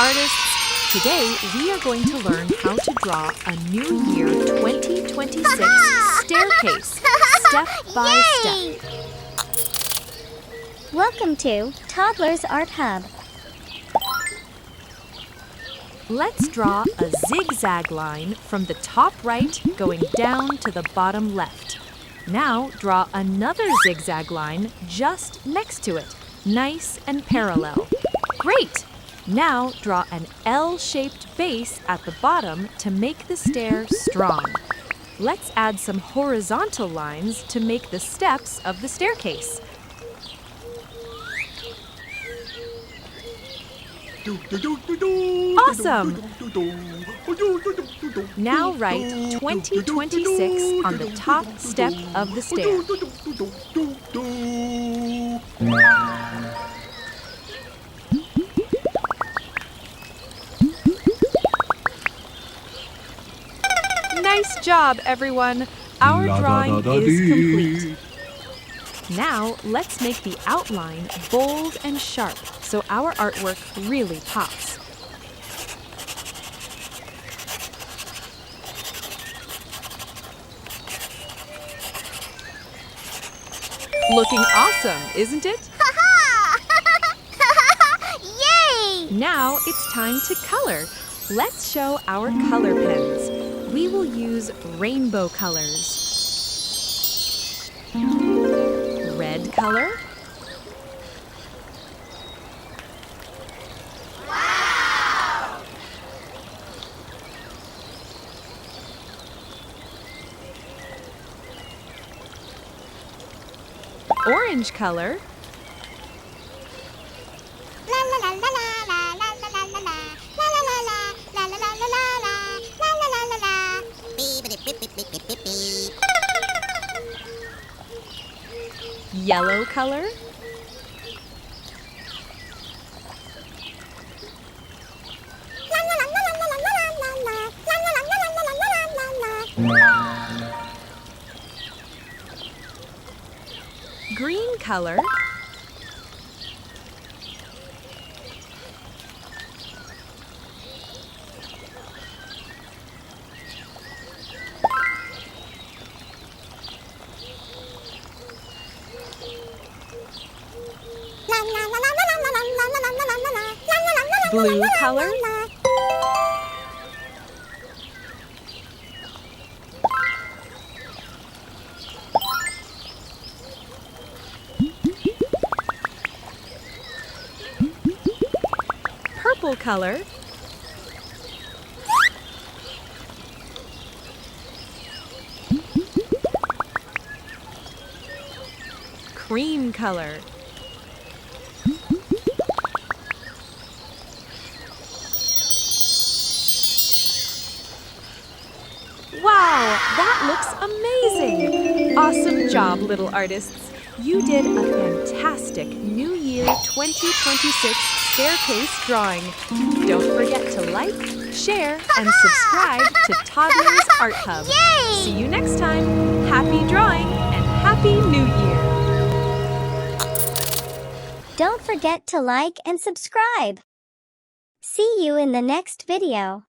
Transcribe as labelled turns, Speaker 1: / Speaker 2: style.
Speaker 1: artists! Today we are going to learn how to draw a New Year 2026 staircase, step by step.
Speaker 2: Welcome to Toddlers Art Hub.
Speaker 1: Let's draw a zigzag line from the top right going down to the bottom left. Now draw another zigzag line just next to it, nice and parallel. Great! Now draw an L-shaped base at the bottom to make the stair strong. Let's add some horizontal lines to make the steps of the staircase. Awesome! Now write 2026 on the top step of the stair. Nice job, everyone! Our drawing is complete. Now, let's make the outline bold and sharp so our artwork really pops. Looking awesome, isn't it?
Speaker 2: Yay!
Speaker 1: Now it's time to color. Let's show our color pens. We will use rainbow colors. Red color.
Speaker 2: Wow!
Speaker 1: Orange color. Yellow color. Green color. Blue color. Purple color. Cream color. Wow, that looks amazing! Awesome job, little artists. You did a fantastic New Year 2026 staircase drawing. Don't forget to like, share, and subscribe to Toddlers Art Hub.
Speaker 2: Yay!
Speaker 1: See you next time. Happy drawing and Happy New Year!
Speaker 2: Don't forget to like and subscribe. See you in the next video.